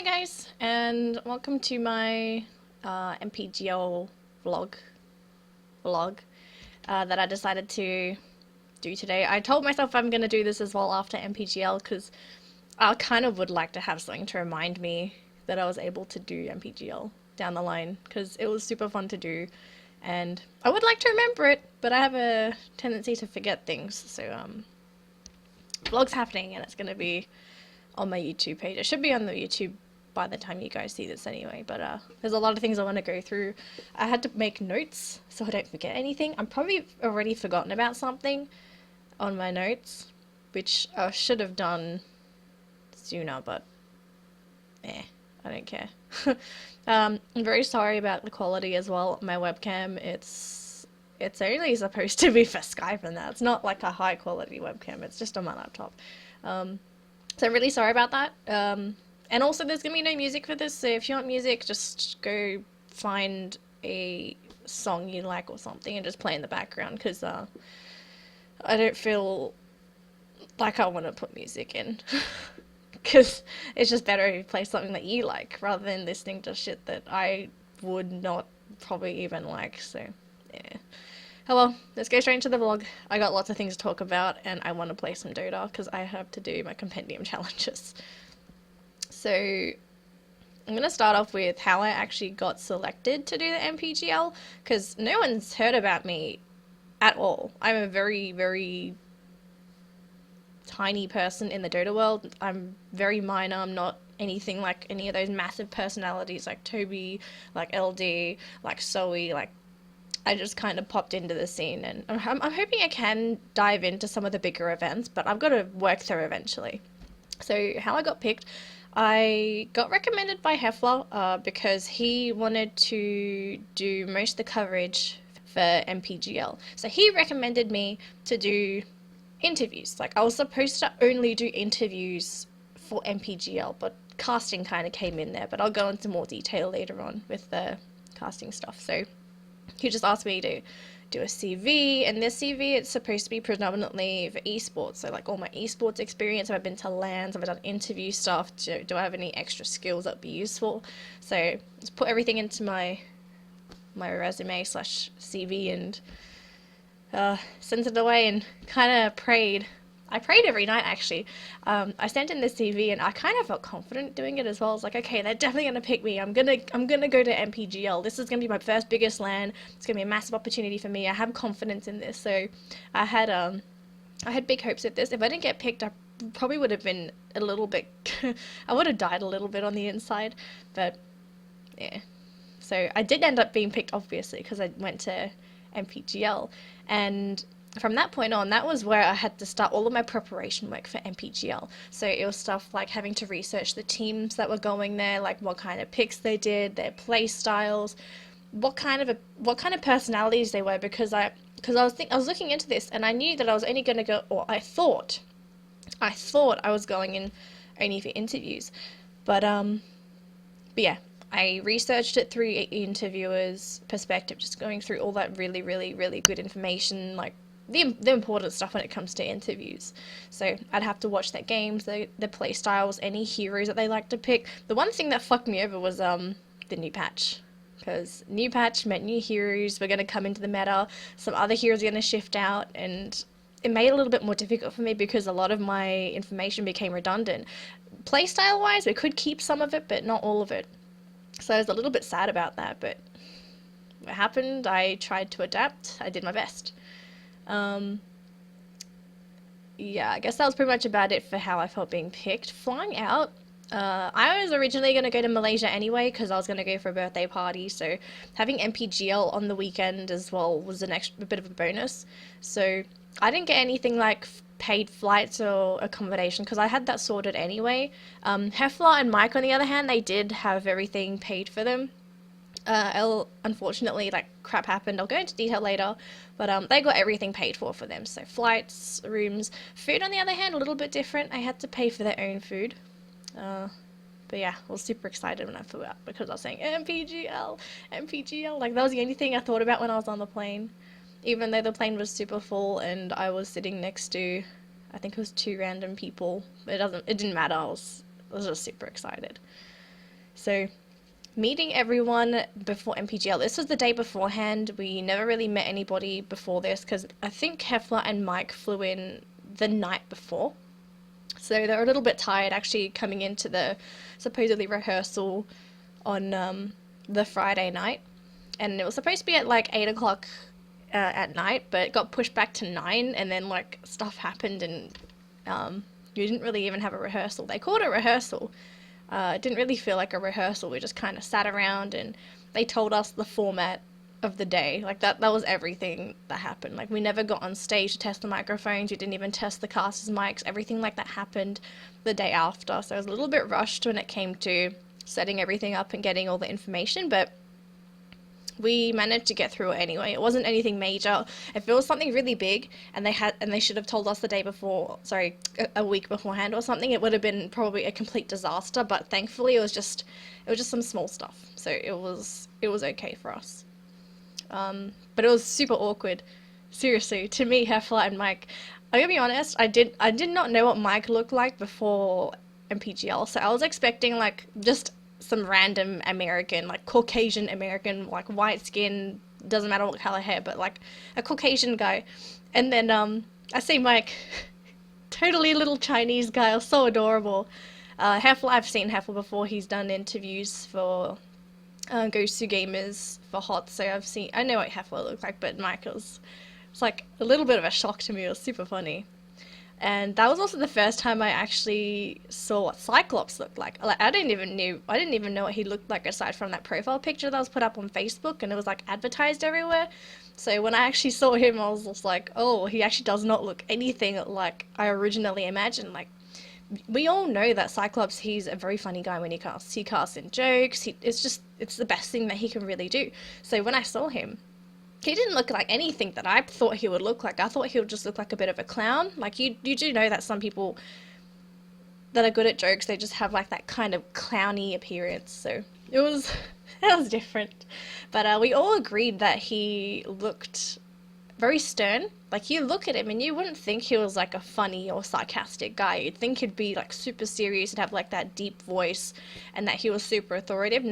guys, and welcome to my MPGL vlog that I decided to do today. I told myself I'm gonna do this as well after MPGL because I kind of would like to have something to remind me that I was able to do MPGL down the line because it was super fun to do, and I would like to remember it, but I have a tendency to forget things. So vlog's happening, and it's gonna be on my YouTube page. It should be on the YouTube by the time you guys see this anyway, but there's a lot of things I want to go through. I had to make notes so I don't forget anything. I'm probably already forgotten about something on my notes, which I should have done sooner, but I don't care. I'm very sorry about the quality as well. My webcam, it's only supposed to be for Skype and that. It's not like a high quality webcam. It's just on my laptop. So I'm really sorry about that. And also there's gonna be no music for this, so if you want music, just go find a song you like or something and just play in the background, because I don't feel like I want to put music in. Because it's just better if you play something that you like, rather than listening to shit that I would not probably even like, so yeah. Oh well, let's go straight into the vlog. I got lots of things to talk about, and I want to play some Dota because I have to do my compendium challenges. So I'm going to start off with how I actually got selected to do the MPGL, because no one's heard about me at all. I'm a very, very tiny person in the Dota world. I'm very minor. I'm not anything like any of those massive personalities like Toby, like LD, like Zoe, like I just kind of popped into the scene, and I'm hoping I can dive into some of the bigger events, but I've got to work through eventually. So how I got picked, I got recommended by Hefler because he wanted to do most of the coverage for MPGL. So he recommended me to do interviews. Like, I was supposed to only do interviews for MPGL, but casting kind of came in there, but I'll go into more detail later on with the casting stuff. So he just asked me to do a CV, and this CV, it's supposed to be predominantly for esports, so like all my esports experience. Have I been to LANs? Have I done interview stuff? Do I have any extra skills that would be useful? So just put everything into my resume slash CV and sent it away, and kind of prayed. I prayed every night, actually. I sent in the CV, and I kind of felt confident doing it as well. I was like, okay, they're definitely gonna pick me. I'm gonna go to MPGL. This is gonna be my first biggest LAN. It's gonna be a massive opportunity for me. I have confidence in this. So I had big hopes of this. If I didn't get picked, I probably would have been a little bit. I would have died a little bit on the inside, but yeah. So I did end up being picked, obviously, because I went to MPGL, and from that point on, that was where I had to start all of my preparation work for MPGL. So it was stuff like having to research the teams that were going there, like what kind of picks they did, their play styles, what kind of personalities they were, because I was looking into this, and I knew that I was only going to go, or I thought I was going in only for interviews, but yeah, I researched it through interviewers' perspective, just going through all that really, really, really good information, like the important stuff when it comes to interviews. So I'd have to watch their games, their play styles, any heroes that they like to pick. The one thing that fucked me over was the new patch, because new patch meant new heroes were going to come into the meta, some other heroes are going to shift out, and it made it a little bit more difficult for me because a lot of my information became redundant. Playstyle wise, we could keep some of it, but not all of it. So I was a little bit sad about that, but what happened, I tried to adapt. I did my best. Yeah, I guess that was pretty much about it for how I felt being picked. Flying out, I was originally going to go to Malaysia anyway because I was going to go for a birthday party, so having MPGL on the weekend as well was a bit of a bonus. So I didn't get anything like paid flights or accommodation because I had that sorted anyway. Hefler and Mike, on the other hand, they did have everything paid for them. Unfortunately, like, crap happened. I'll go into detail later, but they got everything paid for them. So flights, rooms, food. On the other hand, a little bit different. I had to pay for their own food. But yeah, I was super excited when I flew out because I was saying MPGL, MPGL. Like, that was the only thing I thought about when I was on the plane. Even though the plane was super full and I was sitting next to, I think it was two random people. It didn't matter. I was just super excited. So meeting everyone before MPGL. This was the day beforehand. We never really met anybody before this because I think Hefler and Mike flew in the night before. So they were a little bit tired actually coming into the supposedly rehearsal on the Friday night. And it was supposed to be at like 8 o'clock at night, but it got pushed back to 9, and then like stuff happened, and we didn't really even have a rehearsal. They called it a rehearsal. It didn't really feel like a rehearsal. We just kind of sat around and they told us the format of the day. Like that was everything that happened. Like we never got on stage to test the microphones. We didn't even test the cast's mics. Everything like that happened the day after. So I was a little bit rushed when it came to setting everything up and getting all the information, but we managed to get through it anyway. It wasn't anything major. If it was something really big and they should have told us the day before, sorry, a week beforehand or something, it would have been probably a complete disaster. But thankfully, it was just some small stuff, so it was okay for us. But it was super awkward. Seriously, to me, Hefla and Mike. I'm gonna be honest. I did not know what Mike looked like before MPGL, so I was expecting like just some random American, like Caucasian American, like white skin, doesn't matter what color hair, but like a Caucasian guy. And then I see Mike, totally little Chinese guy, so adorable. Hefla, I've seen Hefla before. He's done interviews for Ghost to Gamers for HOT, so I know what Hefla looked like, but Mike it's like a little bit of a shock to me. It was super funny. And that was also the first time I actually saw what Cyclops looked like. Like I didn't even know what he looked like aside from that profile picture that was put up on Facebook, and it was like advertised everywhere. So when I actually saw him, I was just like, oh, he actually does not look anything like I originally imagined. Like we all know that Cyclops, he's a very funny guy when he casts. He casts in jokes. It's the best thing that he can really do. So when I saw him, he didn't look like anything that I thought he would look like. I thought he would just look like a bit of a clown. Like you do know that some people that are good at jokes, they just have like that kind of clowny appearance. So it was that was different. But we all agreed that he looked very stern. Like you look at him and you wouldn't think he was like a funny or sarcastic guy. You'd think he'd be like super serious and have like that deep voice, and that he was super authoritative.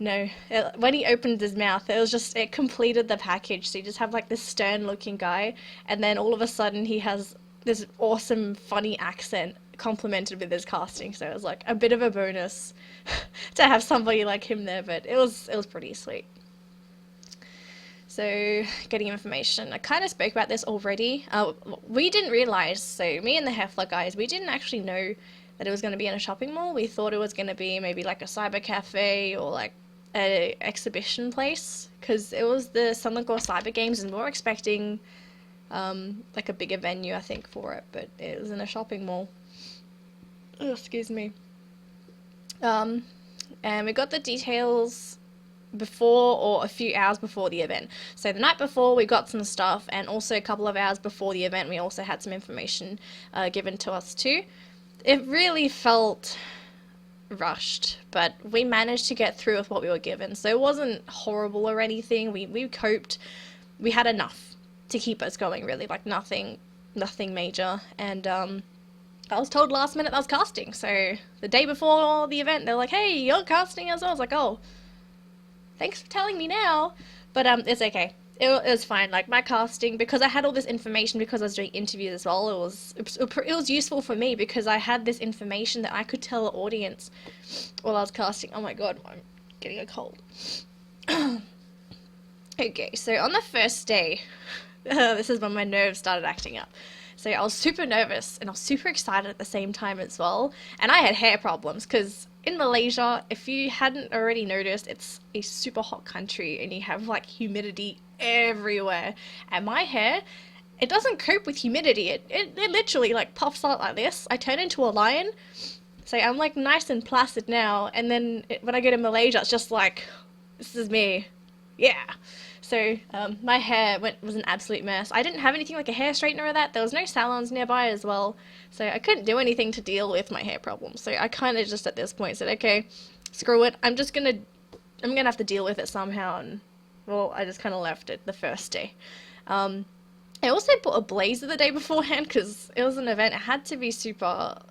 No, when he opened his mouth, it completed the package. So you just have like this stern looking guy, and then all of a sudden he has this awesome, funny accent complemented with his casting. So it was like a bit of a bonus to have somebody like him there, but it was pretty sweet. So getting information. I kind of spoke about this already. We didn't realize, so me and the Hefler guys, we didn't actually know that it was going to be in a shopping mall. We thought it was going to be maybe like a cyber cafe or like a exhibition place, because it was the Sunlinkor Cyber Games, and we were expecting like a bigger venue, I think, for it, but it was in a shopping mall. Oh, excuse me. And we got the details before, or a few hours before the event. So the night before we got some stuff, and also a couple of hours before the event we also had some information given to us too. It really felt rushed, but we managed to get through with what we were given, so it wasn't horrible or anything. We coped. We had enough to keep us going, really, like nothing major. And I was told last minute I was casting, so the day before the event they're like, hey, you're casting as well. I was like, oh, thanks for telling me now. But it's okay. It was fine. Like my casting, because I had all this information, because I was doing interviews as well, it was useful for me because I had this information that I could tell the audience while I was casting. Oh my god, I'm getting a cold. Okay, so on the first day, this is when my nerves started acting up. So I was super nervous and I was super excited at the same time as well. And I had hair problems because in Malaysia, if you hadn't already noticed, it's a super hot country and you have like humidity everywhere. And my hair, it doesn't cope with humidity. It literally like puffs out like this. I turn into a lion. So I'm like nice and placid now. And then when I go to Malaysia, it's just like, this is me. Yeah. So my hair was an absolute mess. I didn't have anything like a hair straightener or that. There was no salons nearby as well. So I couldn't do anything to deal with my hair problems. So I kind of just at this point said, okay, screw it. I'm gonna have to deal with it somehow. And well, I just kind of left it the first day. I also bought a blazer the day beforehand because it was an event. It had to be super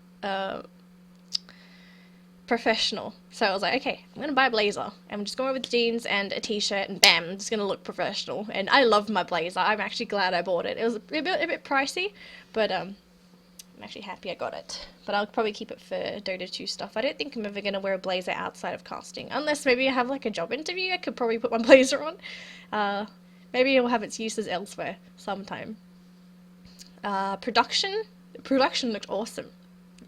professional. So I was like, okay, I'm gonna buy a blazer. I'm just going with jeans and a t-shirt, and bam, I'm just gonna look professional. And I love my blazer. I'm actually glad I bought it. It was a bit pricey, but I'm actually happy I got it. But I'll probably keep it for Dota 2 stuff. I don't think I'm ever gonna wear a blazer outside of casting, unless maybe I have like a job interview. I could probably put my blazer on. Maybe it will have its uses elsewhere sometime. Production. The production looked awesome.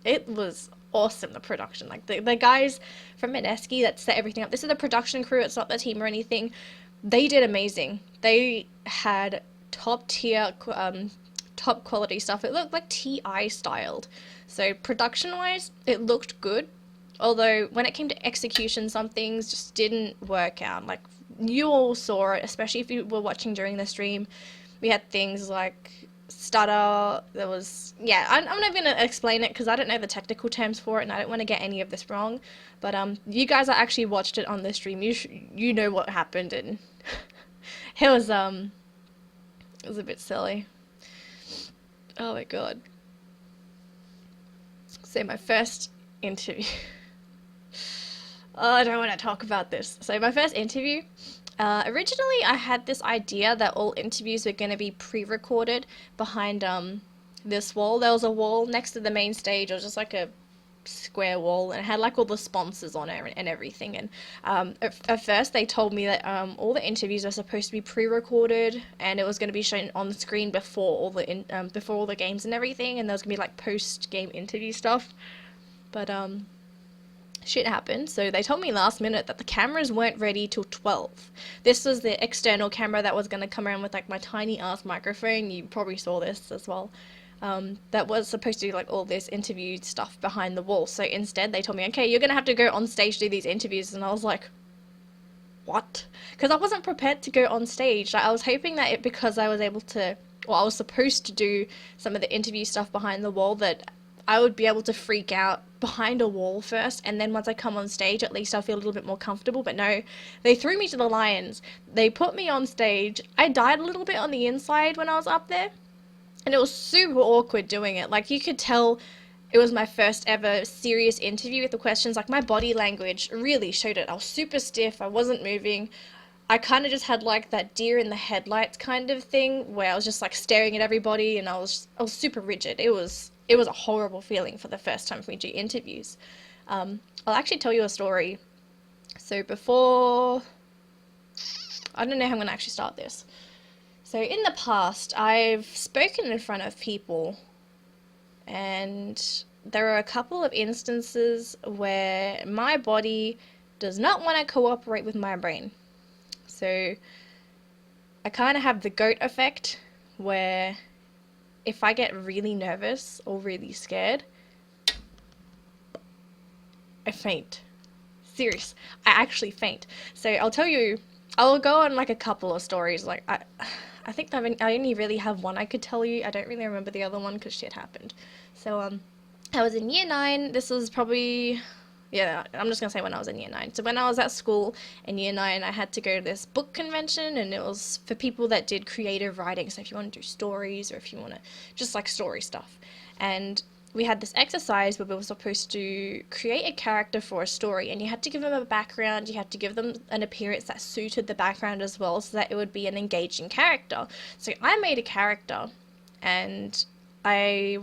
It was awesome, the production. Like the guys from Mineski that set everything up. This is the production crew, it's not the team or anything. They did amazing. They had top tier, top quality stuff. It looked like TI styled. So production wise, it looked good. Although when it came to execution, some things just didn't work out. Like you all saw it, especially if you were watching during the stream. We had things like stutter. There was, yeah, I'm not going to explain it because I don't know the technical terms for it and I don't want to get any of this wrong. But you guys that actually watched it on the stream, you know what happened, and it was a bit silly. Oh my god. So my first interview. Oh, I don't want to talk about this. So my first interview, originally I had this idea that all interviews were going to be pre-recorded behind this wall. There was a wall next to the main stage. It was just like a square wall, and it had like all the sponsors on it and everything. And at first they told me that all the interviews are supposed to be pre-recorded, and it was going to be shown on the screen before all the games and everything, and there was going to be like post-game interview stuff. But shit happened, so they told me last minute that the cameras weren't ready till 12. This was the external camera that was going to come around with like my tiny ass microphone. You probably saw this as well. That was supposed to do like all this interview stuff behind the wall. So instead they told me, okay, you're going to have to go on stage to do these interviews. And I was like, what? Because I wasn't prepared to go on stage. Like, I was hoping that because I was able to, well, I was supposed to do some of the interview stuff behind the wall, that I would be able to freak out behind a wall first, and then once I come on stage, at least I'll feel a little bit more comfortable. But no, they threw me to the lions. They put me on stage. I died a little bit on the inside when I was up there, and it was super awkward doing it. Like, you could tell it was my first ever serious interview with the questions. Like, my body language really showed it. I was super stiff. I wasn't moving. I kind of just had like that deer in the headlights kind of thing, where I was just like staring at everybody, and I was super rigid. It was a horrible feeling for the first time for me to do interviews. I'll actually tell you a story. So before, I don't know how I'm going to actually start this. So in the past, I've spoken in front of people, and there are a couple of instances where my body does not want to cooperate with my brain. So I kind of have the goat effect, where if I get really nervous or really scared, I faint. Serious. I actually faint. So I'll go on like a couple of stories. Like I think I only really have one I could tell you. I don't really remember the other one because shit happened. So I was in year 9. This was probably, yeah, I'm just gonna say when I was in year 9. So when I was at school in year 9, I had to go to this book convention, and it was for people that did creative writing. So if you want to do stories, or if you want to just like story stuff. And we had this exercise where we were supposed to create a character for a story, and you had to give them a background, you had to give them an appearance that suited the background as well, so that it would be an engaging character. So I made a character, and I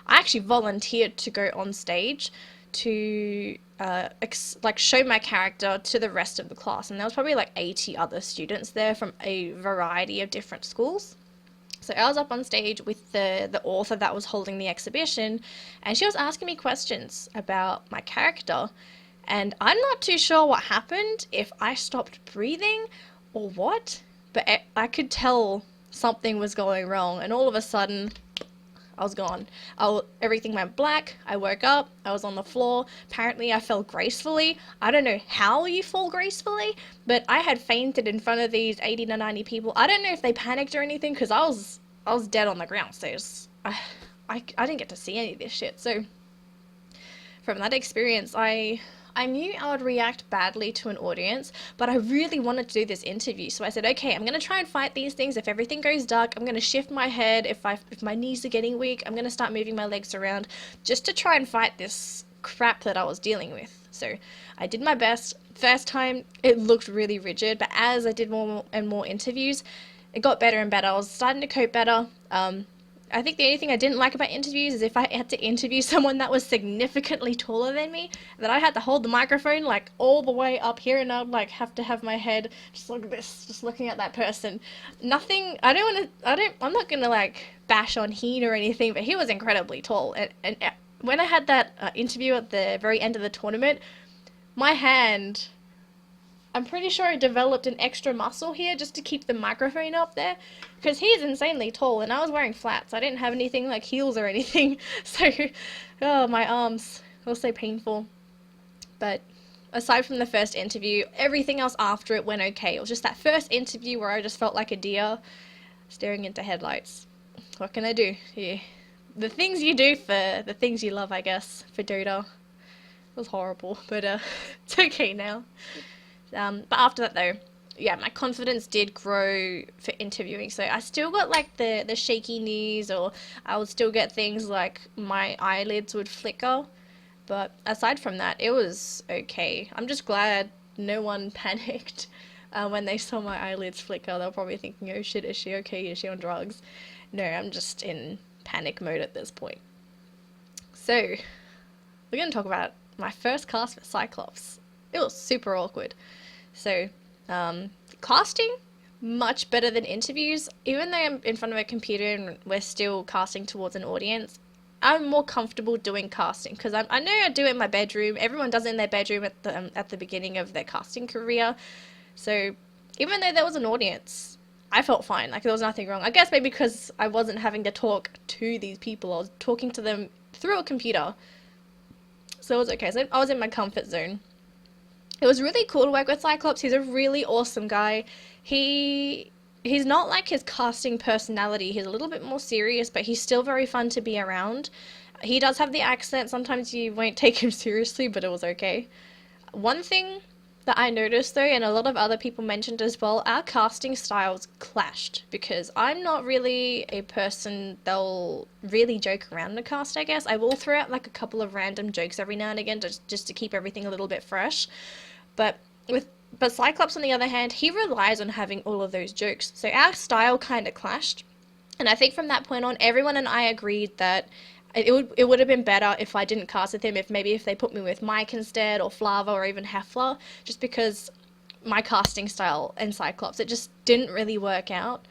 actually volunteered to go on stage to show my character to the rest of the class, and there was probably like 80 other students there from a variety of different schools. So I was up on stage with the author that was holding the exhibition, and she was asking me questions about my character, and I'm not too sure what happened, if I stopped breathing or what, but I could tell something was going wrong, and all of a sudden I was gone. Everything went black. I woke up. I was on the floor. Apparently I fell gracefully. I don't know how you fall gracefully, but I had fainted in front of these 80 to 90 people. I don't know if they panicked or anything, because I was dead on the ground. So I didn't get to see any of this shit. So from that experience, I knew I would react badly to an audience, but I really wanted to do this interview. So I said, okay, I'm going to try and fight these things. If everything goes dark, I'm going to shift my head. If my knees are getting weak, I'm going to start moving my legs around just to try and fight this crap that I was dealing with. So I did my best. First time, it looked really rigid, but as I did more and more interviews, it got better and better. I was starting to cope better. I think the only thing I didn't like about interviews is if I had to interview someone that was significantly taller than me, that I had to hold the microphone like all the way up here, and I'd like have to have my head just like this, just looking at that person. Nothing. I don't want to. I don't. I'm not gonna like bash on Heen or anything, but he was incredibly tall. And when I had that interview at the very end of the tournament, my hand, I'm pretty sure I developed an extra muscle here just to keep the microphone up there, because he's insanely tall and I was wearing flats. I didn't have anything like heels or anything, so oh, my arms were so painful. But aside from the first interview, everything else after it went okay. It was just that first interview where I just felt like a deer staring into headlights. What can I do? Yeah. The things you do for the things you love, I guess, for Dota. It was horrible, but it's okay now. But after that though, yeah, my confidence did grow for interviewing. So I still got like the shaky knees, or I would still get things like my eyelids would flicker. But aside from that, it was okay. I'm just glad no one panicked when they saw my eyelids flicker. They were probably thinking, oh shit, is she okay? Is she on drugs? No, I'm just in panic mode at this point. So, we're going to talk about my first cast for Cyclops. It was super awkward. So, casting, much better than interviews. Even though I'm in front of a computer and we're still casting towards an audience, I'm more comfortable doing casting because I know I do it in my bedroom. Everyone does it in their bedroom at the beginning of their casting career. So, even though there was an audience, I felt fine. Like, there was nothing wrong. I guess maybe because I wasn't having to talk to these people. I was talking to them through a computer. So, it was okay. So, I was in my comfort zone. It was really cool to work with Cyclops. He's a really awesome guy. He's not like his casting personality. He's a little bit more serious, but he's still very fun to be around. He does have the accent. Sometimes you won't take him seriously, but it was okay. One thing that I noticed though, and a lot of other people mentioned as well, our casting styles clashed because I'm not really a person that'll really joke around in a cast, I guess. I will throw out like a couple of random jokes every now and again just to keep everything a little bit fresh. But Cyclops, on the other hand, he relies on having all of those jokes. So our style kind of clashed. And I think from that point on, everyone and I agreed that it would have been better if I didn't cast with him, if they put me with Mike instead, or Flava, or even Hefla, just because my casting style and Cyclops, it just didn't really work out.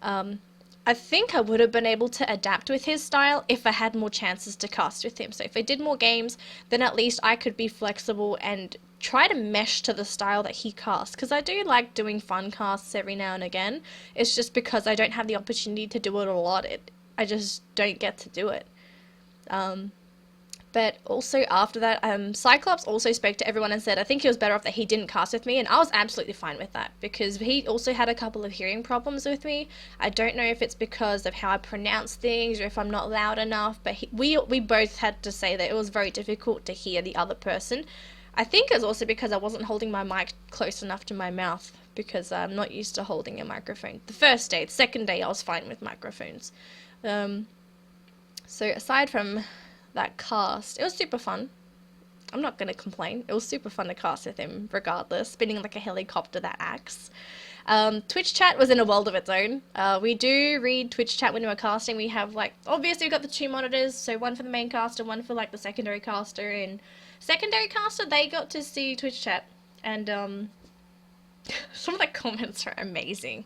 I think I would have been able to adapt with his style if I had more chances to cast with him. So if I did more games, then at least I could be flexible and try to mesh to the style that he casts, because I do like doing fun casts every now and again. It's just because I don't have the opportunity to do it a lot. I just don't get to do it. But also after that, Cyclops also spoke to everyone and said I think it was better off that he didn't cast with me, and I was absolutely fine with that because he also had a couple of hearing problems with me. I don't know if it's because of how I pronounce things or if I'm not loud enough, but we both had to say that it was very difficult to hear the other person. I think it's also because I wasn't holding my mic close enough to my mouth because I'm not used to holding a microphone. The first day, the second day I was fine with microphones. So aside from that cast, it was super fun. I'm not going to complain. It was super fun to cast with him regardless, spinning like a helicopter that acts. Twitch chat was in a world of its own. We do read Twitch chat when we're casting. We have like, obviously we've got the two monitors, so one for the main caster, one for like the secondary caster, and secondary caster, they got to see Twitch chat, and some of the comments are amazing.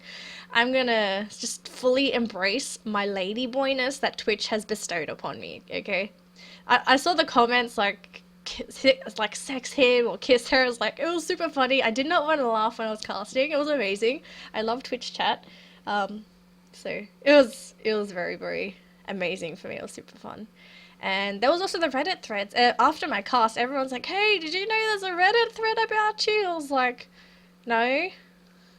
I'm gonna just fully embrace my ladyboyness that Twitch has bestowed upon me, okay? I saw the comments like sex him or kiss her. It's like, it was super funny. I did not want to laugh when I was casting. It was amazing. I love Twitch chat. So it was very, very amazing for me. It was super fun. And there was also the Reddit threads. After my cast, everyone's like, hey, did you know there's a Reddit thread about you? I was like, no.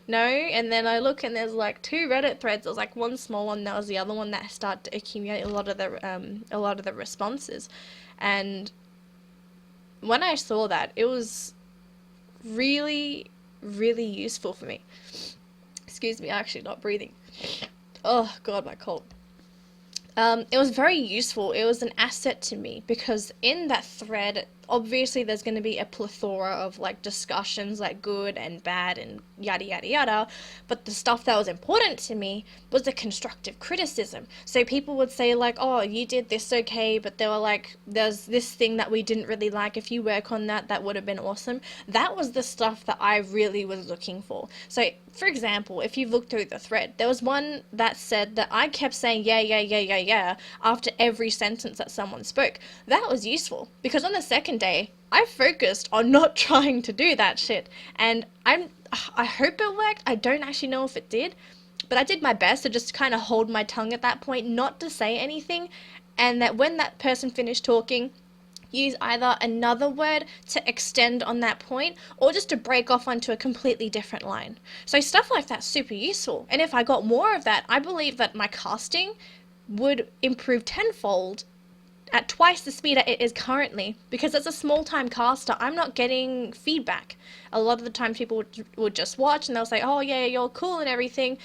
And then I look and there's like two Reddit threads. There was like one small one, that was the other one that started to accumulate a lot of the responses. And when I saw that, it was really, really useful for me. Excuse me, I'm actually not breathing. Oh god, my cold. It was very useful. It was an asset to me because in that thread, obviously, there's going to be a plethora of like discussions, like good and bad and yada yada yada. But the stuff that was important to me was the constructive criticism. So people would say, like, oh, you did this okay, but they were like, there's this thing that we didn't really like. If you work on that, that would have been awesome. That was the stuff that I really was looking for. So, for example, if you've looked through the thread, there was one that said that I kept saying yeah, yeah, yeah, yeah, yeah after every sentence that someone spoke. That was useful because on the second day, I focused on not trying to do that shit. And I hope it worked. I don't actually know if it did, but I did my best to just kind of hold my tongue at that point, not to say anything, and that when that person finished talking, use either another word to extend on that point or just to break off onto a completely different line. So stuff like that's super useful. And if I got more of that, I believe that my casting would improve tenfold at twice the speed it is currently, because as a small time caster, I'm not getting feedback. A lot of the times people would just watch and they'll say, oh yeah, you're cool and everything,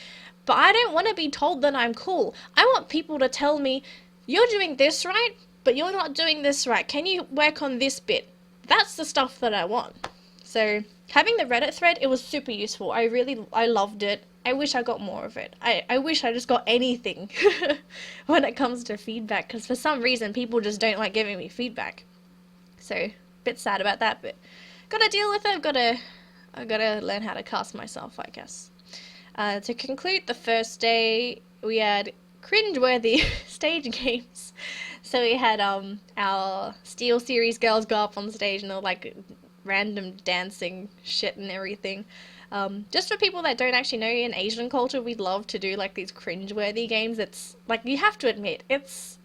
but I don't want to be told that I'm cool. I want people to tell me, you're doing this right, but you're not doing this right. Can you work on this bit? That's the stuff that I want. So having the Reddit thread, it was super useful. I loved it. I wish I got more of it. I wish I just got anything when it comes to feedback, because for some reason people just don't like giving me feedback. So a bit sad about that, but gotta deal with it. I've gotta learn how to cast myself, I guess. To conclude the first day, we had cringeworthy stage games. So we had our Steel Series girls go up on stage and they're like random dancing shit and everything. Just for people that don't actually know, in Asian culture, we love to do like these cringeworthy games. It's like, you have to admit, it's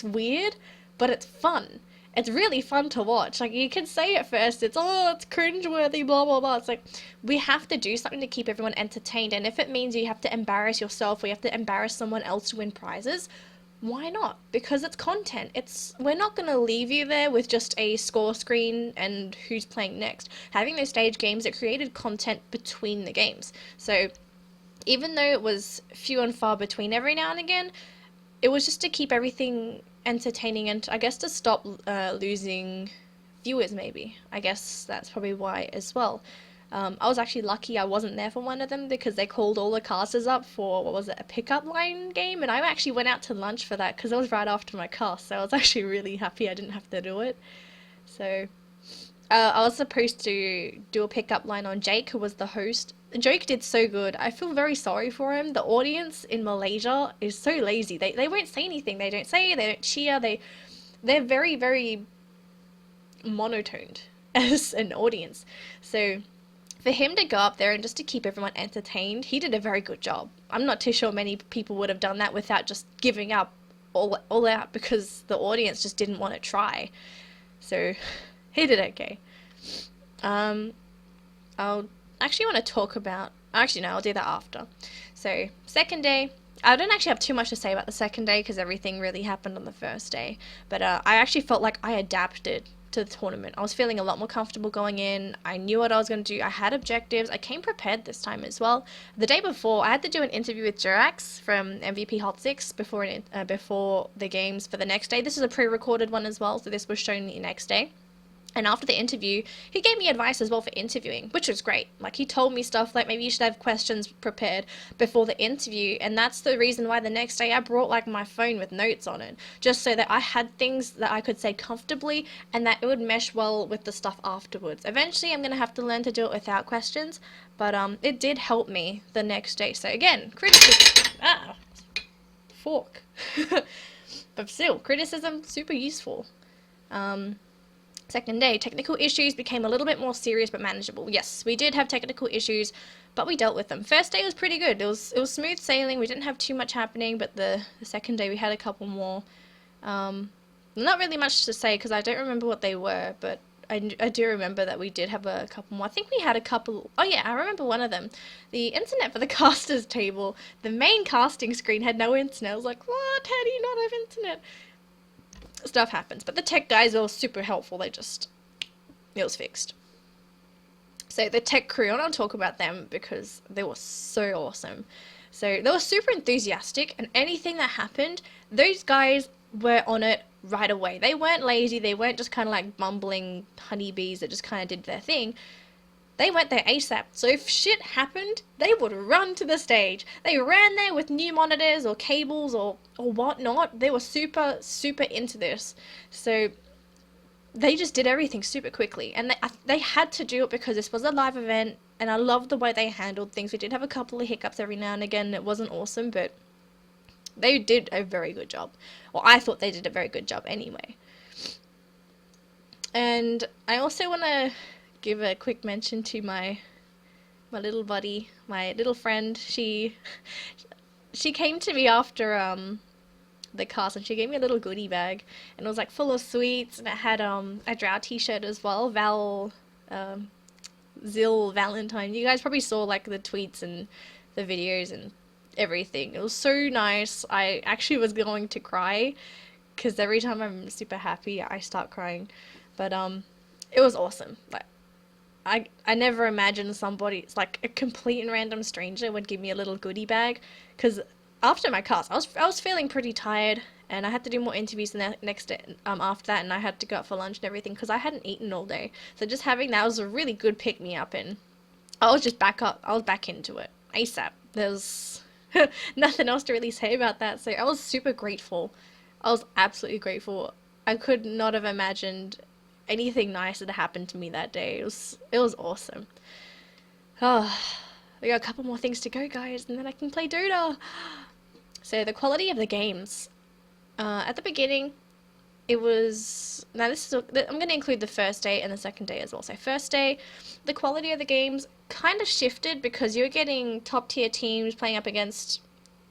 weird, but it's fun. It's really fun to watch. Like, you can say at first, it's cringeworthy, blah blah blah. It's like, we have to do something to keep everyone entertained, and if it means you have to embarrass yourself or you have to embarrass someone else to win prizes, why not? Because it's content. We're not going to leave you there with just a score screen and who's playing next. Having those stage games, it created content between the games. So even though it was few and far between every now and again, it was just to keep everything entertaining and I guess to stop losing viewers, maybe. I guess that's probably why as well. I was actually lucky I wasn't there for one of them because they called all the casters up for, what was it, a pickup line game, and I actually went out to lunch for that because it was right after my cast, so I was actually really happy I didn't have to do it. So I was supposed to do a pickup line on Jake, who was the host. Jake did so good. I feel very sorry for him. The audience in Malaysia is so lazy. They won't say anything. They don't say, they don't cheer. They're very, very monotoned as an audience. So for him to go up there and just to keep everyone entertained, he did a very good job. I'm not too sure many people would have done that without just giving up all out because the audience just didn't want to try. So he did okay. I'll actually want to talk about... Actually, no, I'll do that after. So, second day. I don't actually have too much to say about the second day because everything really happened on the first day. But I actually felt like I adapted to the tournament. I was feeling a lot more comfortable going in. I knew what I was going to do. I had objectives. I came prepared this time as well. The day before, I had to do an interview with Jurax from MVP Hot 6 before the games for the next day. This is a pre-recorded one as well, so this was shown the next day. And after the interview, he gave me advice as well for interviewing, which was great. Like, he told me stuff like maybe you should have questions prepared before the interview. And that's the reason why the next day I brought like my phone with notes on it, just so that I had things that I could say comfortably and that it would mesh well with the stuff afterwards. Eventually, I'm going to have to learn to do it without questions, but it did help me the next day. So again, criticism. Fork. But still, criticism, super useful. Second day, technical issues became a little bit more serious but manageable. Yes, we did have technical issues, but we dealt with them. First day was pretty good. It was smooth sailing. We didn't have too much happening, but the second day we had a couple more. Not really much to say because I don't remember what they were, but I do remember that we did have a couple more. I think we had a couple... Oh yeah, I remember one of them. The internet for the casters table, the main casting screen had no internet. I was like, what? How do you not have internet? Stuff happens, but the tech guys were super helpful. It was fixed. So the tech crew, and I'll talk about them because they were so awesome. So they were super enthusiastic, and anything that happened, those guys were on it right away. They weren't lazy, they weren't just kind of like bumbling honeybees that just kind of did their thing. They went there ASAP. So if shit happened, they would run to the stage. They ran there with new monitors or cables or whatnot. They were super, super into this. So they just did everything super quickly. And they had to do it because this was a live event. And I loved the way they handled things. We did have a couple of hiccups every now and again. It wasn't awesome, but they did a very good job. Or I thought they did a very good job anyway. And I also want to give a quick mention to my little buddy, my little friend. She came to me after the cast, and she gave me a little goodie bag, and it was like full of sweets, and it had a Drow t-shirt as well. Zill Valentine. You guys probably saw like the tweets and the videos and everything. It was so nice. I actually was going to cry because every time I'm super happy, I start crying. But it was awesome. Like I never imagined somebody, it's like a complete and random stranger would give me a little goodie bag, because after my cast, I was feeling pretty tired, and I had to do more interviews the next day after that, and I had to go out for lunch and everything because I hadn't eaten all day. So just having that was a really good pick me up, and I was just back up. I was back into it ASAP. There's nothing else to really say about that. So I was super grateful. I was absolutely grateful. I could not have imagined anything nice that happened to me that day. It was awesome. Oh, we got a couple more things to go, guys, and then I can play Dota. So the quality of the games. At the beginning, it was... Now this is... I'm going to include the first day and the second day as well. So first day, the quality of the games kind of shifted because you're getting top tier teams playing up against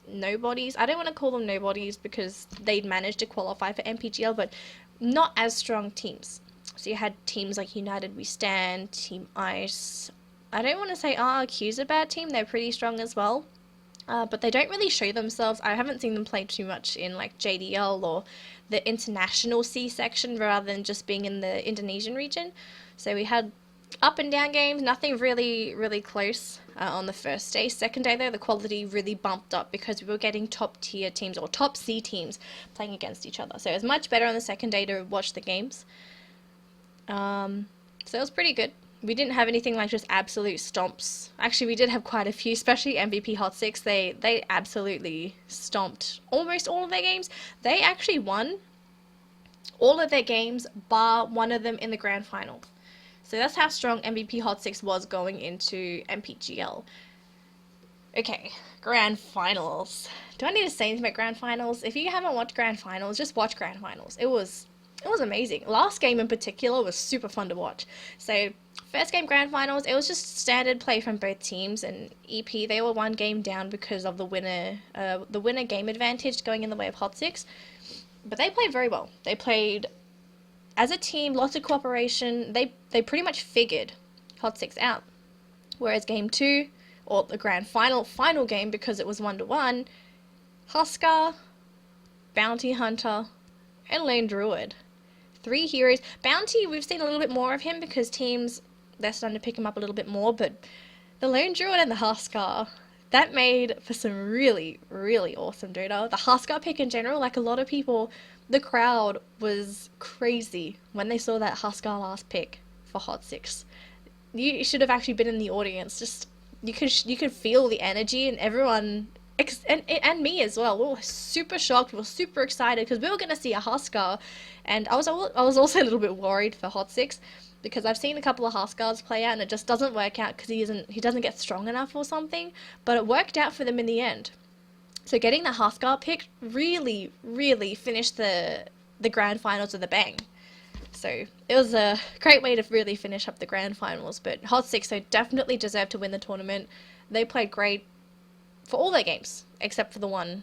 nobodies. I don't want to call them nobodies because they'd managed to qualify for MPGL, but not as strong teams. So you had teams like United We Stand, Team Ice. I don't want to say RRQ's a bad team. They're pretty strong as well. But they don't really show themselves. I haven't seen them play too much in like JDL or the international C section rather than just being in the Indonesian region. So we had up and down games, nothing really, really close on the first day. Second day though, the quality really bumped up because we were getting top tier teams or top C teams playing against each other. So it was much better on the second day to watch the games. So it was pretty good. We didn't have anything like just absolute stomps. Actually, we did have quite a few, especially MVP Hot 6. They absolutely stomped almost all of their games. They actually won all of their games, bar one of them in the grand final. So that's how strong MVP Hot 6 was going into MPGL. Okay, grand finals. Do I need to say anything about grand finals? If you haven't watched grand finals, just watch grand finals. It was amazing. Last game in particular was super fun to watch. So first game grand finals, it was just standard play from both teams, and EP, they were one game down because of the winner game advantage going in the way of Hot 6. But they played very well. They played as a team, lots of cooperation. They pretty much figured Hot 6 out. Whereas game 2, or the grand final game, because it was 1-1, Huskar, Bounty Hunter, and Lone Druid. 3 heroes. Bounty, we've seen a little bit more of him because teams, they're starting to pick him up a little bit more, but the Lone Druid and the Huskar, that made for some really, really awesome Dota. The Huskar pick in general, like a lot of people, the crowd was crazy when they saw that Huskar last pick for Hot 6. You should have actually been in the audience. Just you could feel the energy, and everyone and me as well. We were super shocked. We were super excited because we were going to see a Huskar, and I was also a little bit worried for Hot 6 because I've seen a couple of Huskars play out and it just doesn't work out because he doesn't get strong enough or something. But it worked out for them in the end. So getting the Huskar pick really, really finished the grand finals with a bang. So it was a great way to really finish up the grand finals. But Hot 6, they definitely deserved to win the tournament. They played great for all their games, except for the one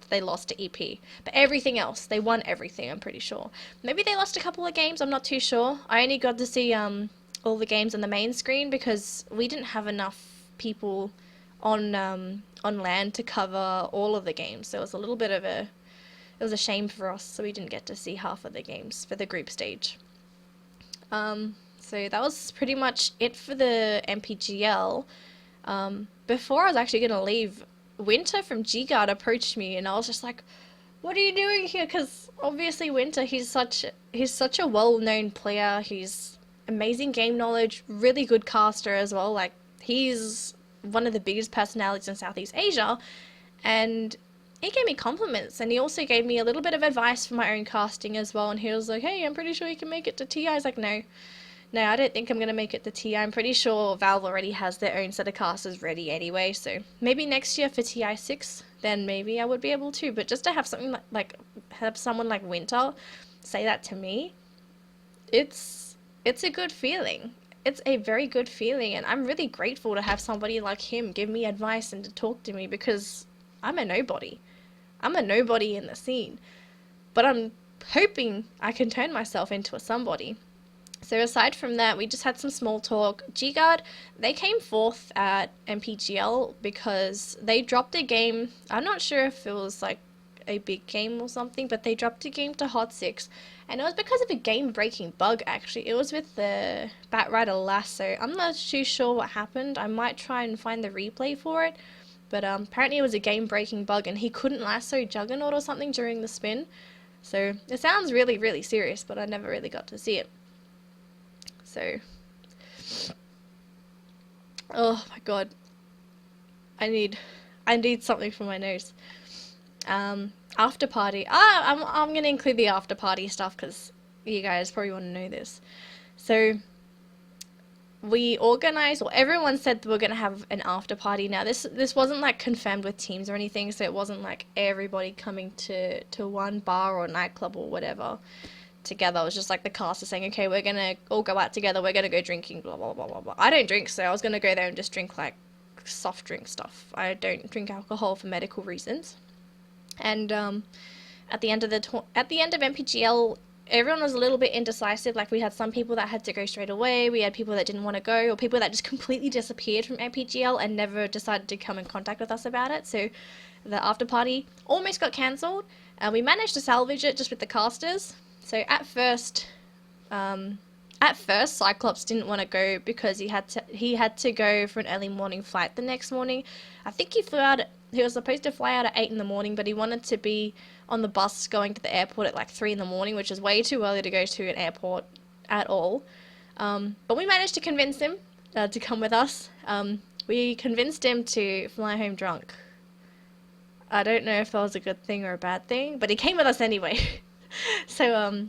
they lost to EP. But everything else, they won everything, I'm pretty sure. Maybe they lost a couple of games, I'm not too sure. I only got to see all the games on the main screen because we didn't have enough people on LAN to cover all of the games. So it was a little bit of it was a shame for us, so we didn't get to see half of the games for the group stage. So that was pretty much it for the MPGL. Before I was actually going to leave Winter from G-Guard approached me, and I was just like, what are you doing here? Because obviously Winter, he's such a well-known player. He's amazing game knowledge, really good caster as well. Like, he's one of the biggest personalities in Southeast Asia, and he gave me compliments, and he also gave me a little bit of advice for my own casting as well. And he was like, hey, I'm pretty sure you can make it to TI. I was like, no, I don't think I'm going to make it to TI. I'm pretty sure Valve already has their own set of casters ready anyway, so maybe next year for TI 6, then maybe I would be able to. But just to have something have someone like Winter say that to me, it's a good feeling. It's a very good feeling, and I'm really grateful to have somebody like him give me advice and to talk to me, because I'm a nobody. I'm a nobody in the scene. But I'm hoping I can turn myself into a somebody. So aside from that, we just had some small talk. G-Guard, they came fourth at MPGL because they dropped a game. I'm not sure if it was like a big game or something, but they dropped a game to Hot 6. And it was because of a game-breaking bug, actually. It was with the Batrider lasso. I'm not too sure what happened. I might try and find the replay for it. But apparently it was a game-breaking bug, and he couldn't lasso Juggernaut or something during the spin. So it sounds really, really serious, but I never really got to see it. So, oh my god, I need something for my nose. After party. I'm gonna include the after party stuff because you guys probably want to know this. So, we organized, or everyone said that we're gonna have an after party. Now, this wasn't like confirmed with teams or anything, so it wasn't like everybody coming to one bar or nightclub or whatever together. It was just like the cast is saying, okay, we're gonna all go out together, we're gonna go drinking, blah blah blah blah blah. I don't drink, so I was gonna go there and just drink like soft drink stuff. I don't drink alcohol for medical reasons. And at the end of MPGL, everyone was a little bit indecisive. Like, we had some people that had to go straight away, we had people that didn't want to go, or people that just completely disappeared from MPGL and never decided to come in contact with us about it. So the after party almost got cancelled, and we managed to salvage it just with the casters. So at first Cyclops didn't want to go because he had to go for an early morning flight the next morning. I think he was supposed to fly out at 8 in the morning, but he wanted to be on the bus going to the airport at like 3 in the morning, which is way too early to go to an airport at all. But we managed to convince him to come with us. We convinced him to fly home drunk. I don't know if that was a good thing or a bad thing, but he came with us anyway. So,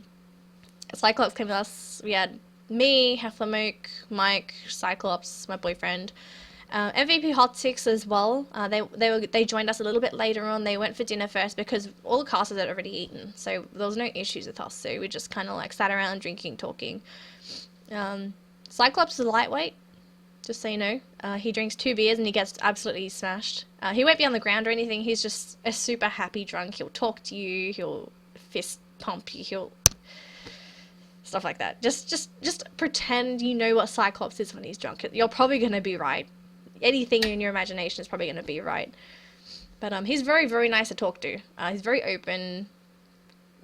Cyclops came with us. We had me, Heflamoke, Mike, Cyclops, my boyfriend, MVP Hot 6 as well. They joined us a little bit later on. They went for dinner first because all the casters had already eaten, so there was no issues with us. So we just kind of like sat around drinking, talking. Cyclops is a lightweight, just so you know. He drinks 2 beers and he gets absolutely smashed. He won't be on the ground or anything. He's just a super happy drunk. He'll talk to you. He'll fist pump you. He'll stuff like that. Just pretend you know what Cyclops is when he's drunk. You're probably gonna be right. Anything in your imagination is probably gonna be right. But he's very, very nice to talk to. He's very open.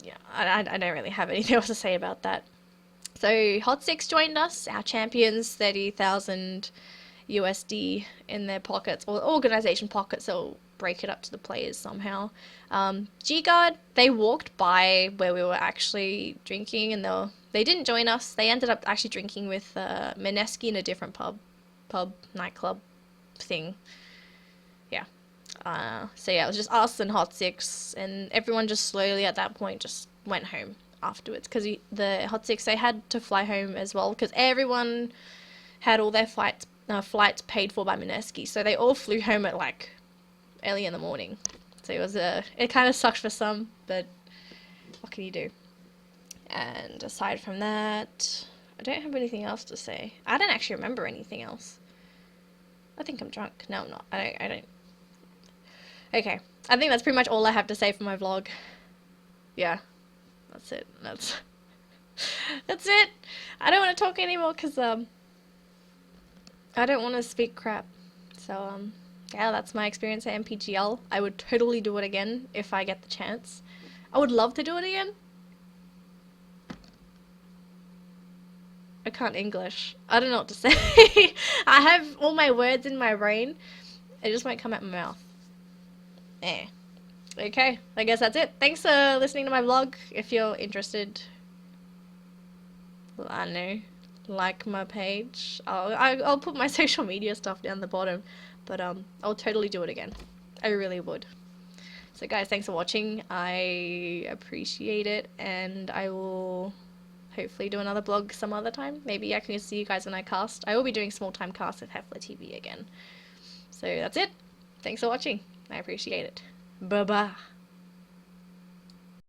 Yeah, I don't really have anything else to say about that. So Hot 6 joined us. Our champions, 30,000 USD in their pockets, or organization pockets. So break it up to the players somehow. G-Guard, they walked by where we were actually drinking, and they didn't join us. They ended up actually drinking with Mineski in a different nightclub thing. Yeah. So yeah, it was just us and Hot 6, and everyone just slowly at that point just went home afterwards, because the Hot 6, they had to fly home as well, because everyone had all their flights paid for by Mineski, so they all flew home at like early in the morning. So it kind of sucked for some, but what can you do? And aside from that, I don't have anything else to say. I don't actually remember anything else. I think I'm drunk. No, I'm not. I don't. Okay, I think that's pretty much all I have to say for my vlog. Yeah, that's it. That's it. I don't want to talk anymore because I don't want to speak crap. So yeah, that's my experience at MPGL. I would totally do it again if I get the chance. I would love to do it again. I can't English. I don't know what to say. I have all my words in my brain. It just won't come out my mouth. Eh. Okay, I guess that's it. Thanks for listening to my vlog. If you're interested, I don't know, like my page. I'll put my social media stuff down the bottom, but I'll totally do it again. I really would. So guys, thanks for watching. I appreciate it, and I will hopefully do another vlog some other time. Maybe I can see you guys when I cast. I will be doing small time casts with Hefler TV again. So that's it. Thanks for watching. I appreciate it. Bye bye.